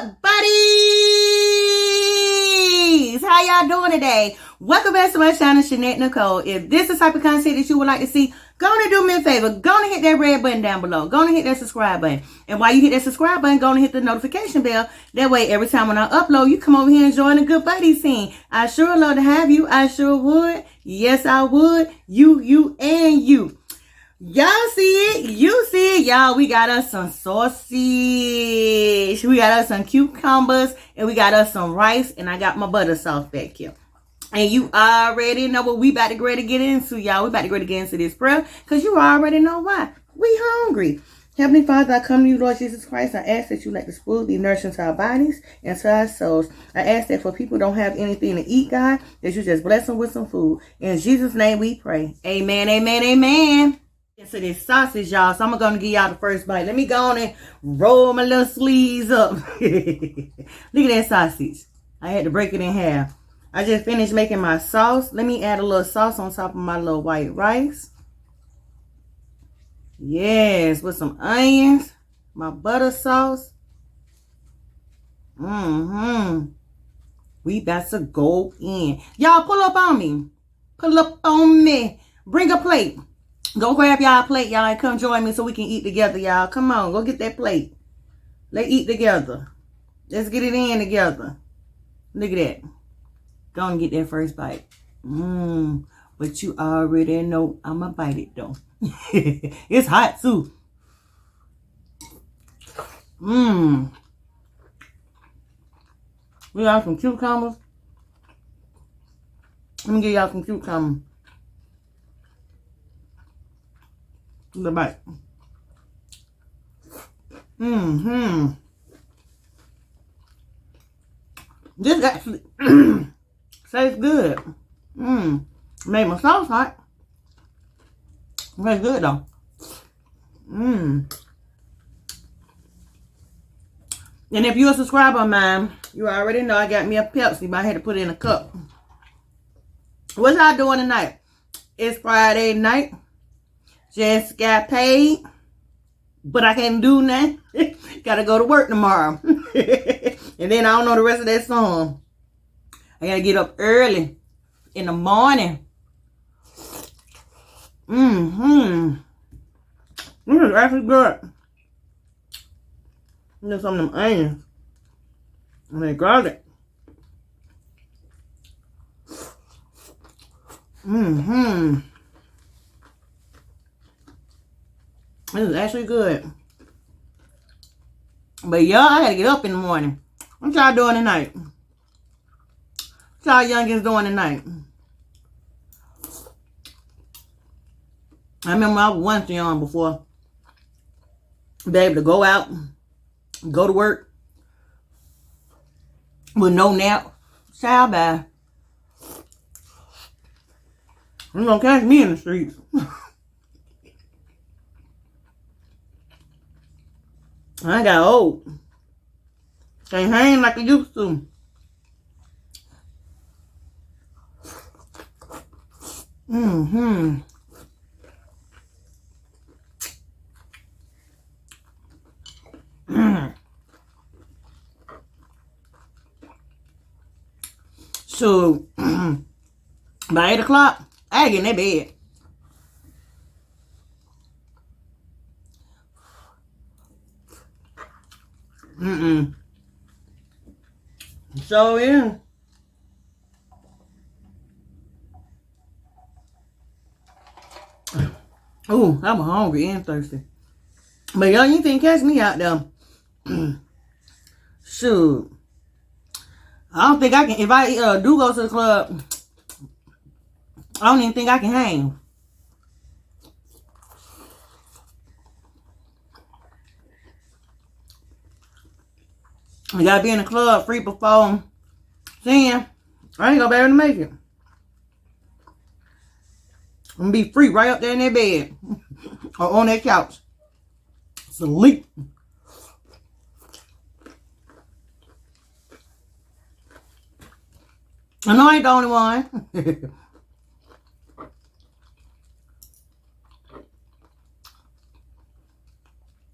Buddies, how y'all doing today? Welcome back to my channel, Shanette Nicole. If this is the type of content that you would like to see, go on and do me a favor. Go on and hit that red button down below. Go on and hit that subscribe button. And while you hit that subscribe button, go on and hit the notification bell. That way, every time when I upload, you come over here and join the good buddy scene. I sure love to have you. I sure would. Yes, I would. You, and you. Y'all see it, you see it, y'all. We got us some sausage, we got us some cucumbers, and we got us some rice, and I got my butter sauce back here. And you already know what we about to get into, y'all. We about to get into this prayer, because you already know why. We hungry. Heavenly Father, I come to you, Lord Jesus Christ. I ask that you let this food be nourishing to our bodies and to our souls. I ask that for people who don't have anything to eat, God, that you just bless them with some food. In Jesus' name we pray. Amen, amen, amen. So this sausage, y'all, so I'm gonna give y'all the first bite. Let me go on and roll my little sleeves up. Look at that sausage. I had to break it in half. I just finished making my sauce. Let me add a little sauce on top of my little white rice. Yes, with some onions, my butter sauce. We about to go in. Y'all pull up on me. Pull up on me. Bring a plate. Go grab y'all a plate, y'all, and come join me so we can eat together, y'all. Come on, go get that plate. Let's eat together. Let's get it in together. Look at that. Go and get that first bite. But you already know I'ma bite it, though. It's hot, too. We got some cucumbers. Let me give y'all some cucumbers. The bite. This actually tastes good. Made my sauce hot. Tastes good though. And if you're a subscriber of mine, you already know I got me a Pepsi, but I had to put it in a cup. What y'all doing tonight? It's Friday night. Just got paid, but I can't do nothing. Gotta go to work tomorrow. And then I don't know the rest of that song. I gotta get up early in the morning. This is actually good. There's some of them onions. And they garlic. This is actually good. But y'all, I gotta get up in the morning. What y'all doing tonight? What y'all youngins doing tonight? I remember I was once young before. Be able to go out, go to work with no nap. Child, bye. You gonna catch me in the streets. I got old. Can't hang like I used to. So, by 8 o'clock, I get in that bed. So yeah. Oh, I'm hungry and thirsty. But y'all, you can't catch me out there. Shoot. I don't think I can, if I do go to the club, I don't even think I can hang. I gotta be in the club free before 10. I ain't gonna be able to make it. I'm gonna be free right up there in that bed. Or on that couch. Sleep. I know I ain't the only one.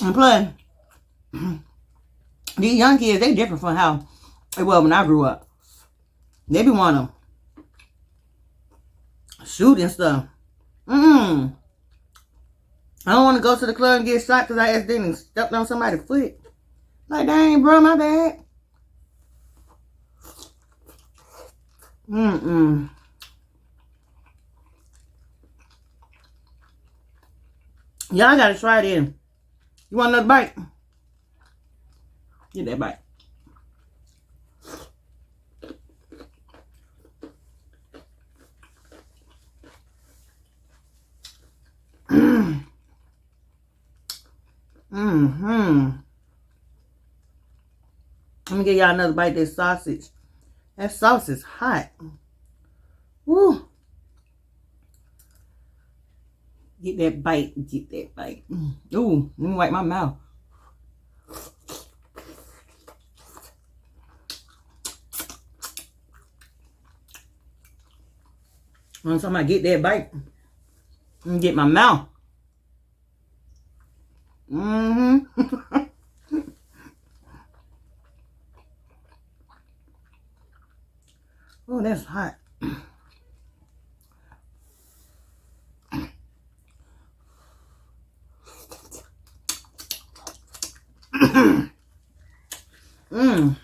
And plus, These young kids, they different from how it was when I grew up. They be wanting to shoot and stuff. I don't want to go to the club and get shot because I accidentally stepped on somebody's foot. Like, dang, bro, my bad. Y'all gotta try this. You want another bite? Get that bite. Let me give y'all another bite of this sausage. That sauce is hot. Woo. Get that bite. Get that bite. Ooh, let me wipe my mouth. When somebody get that bite, and get my mouth. Oh, that's hot.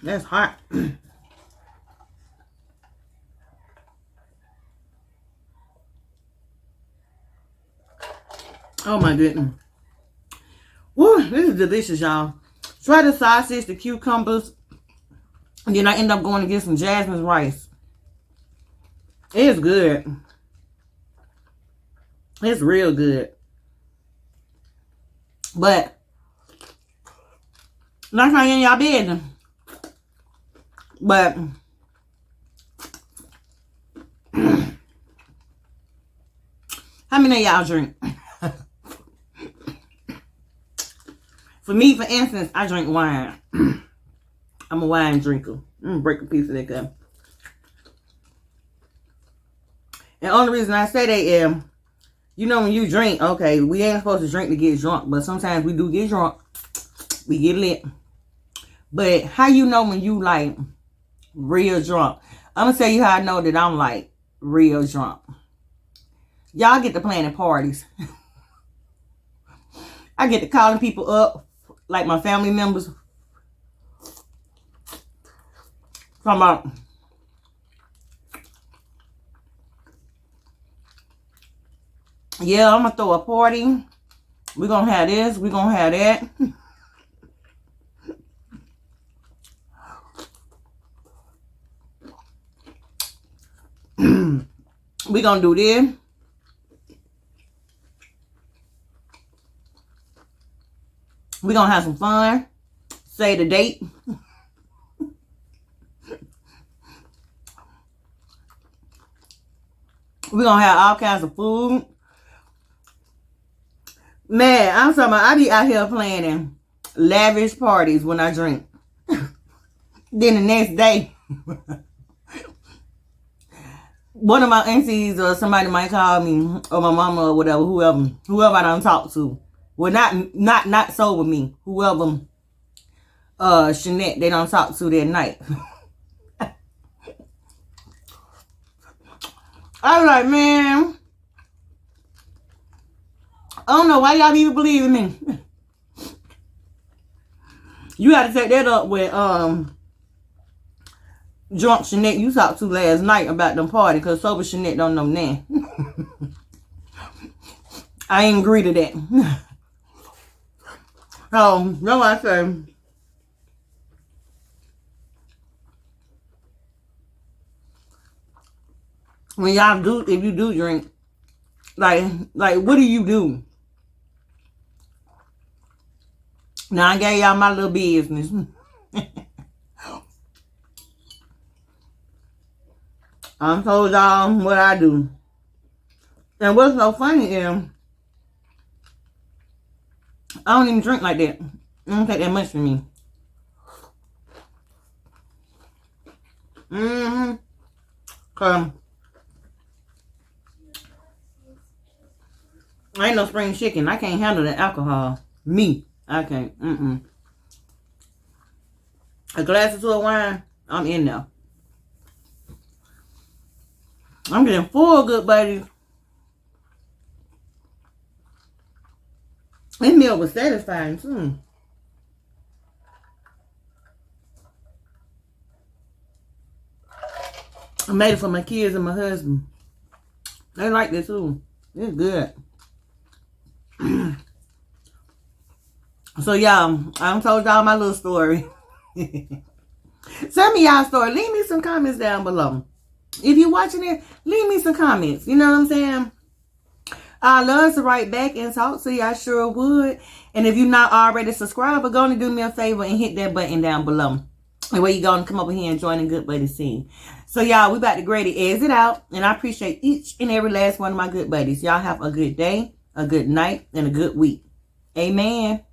That's hot. Oh my goodness. Woo, this is delicious, y'all. Try the sausage, the cucumbers, and then I end up going to get some jasmine rice. It's good. It's real good. But not trying to get in y'all business. But how many of y'all drink? For me, for instance, I drink wine. I'm a wine drinker. I'm gonna break a piece of that cup. And the only reason I say that is, you know, when you drink, okay, we ain't supposed to drink to get drunk, but sometimes we do get drunk. We get lit. But how you know when you like real drunk? I'm gonna tell you how I know that I'm like real drunk. Y'all get to planning parties. I get to calling people up, like my family members. Talking about, yeah, I'm gonna throw a party. We're gonna have this, we're gonna have that. We're gonna do this. We're gonna have some fun. Say the date. We're gonna have all kinds of food. Man, I'm talking about, I be out here planning lavish parties when I drink. Then the next day, one of my aunties or somebody might call me, or my mama or whatever, whoever I don't talk to. Well, not sober me. Whoever, Shanette, they don't talk to that night. I was like, man, I don't know why y'all even believe in me. You got to take that up with drunk Shanette you talked to last night about them party, because sober Shanette don't know now. I ain't agree to that. Oh, no, I say, when y'all do, if you do drink, like what do you do? Now, I gave y'all my little business. I told y'all what I do. And what's so funny is, I don't even drink like that. It don't take that much for me. Cause I ain't no spring chicken. I can't handle the alcohol. Me. I can't. a glass or two of wine, I'm in there. I'm getting full, good buddy. This meal was satisfying too. I made it for my kids and my husband. They like this too. It's good. So y'all, I told y'all my little story. Send me y'all story. Leave me some comments down below. If you're watching it, leave me some comments. You know what I'm saying? I love to write back and talk to you. I sure would. And if you're not already subscribed, go and do me a favor and hit that button down below. And where you going to come over here and join the Good Buddies team. So y'all, we about to grade it, exit out. And I appreciate each and every last one of my good buddies. Y'all have a good day, a good night, and a good week. Amen.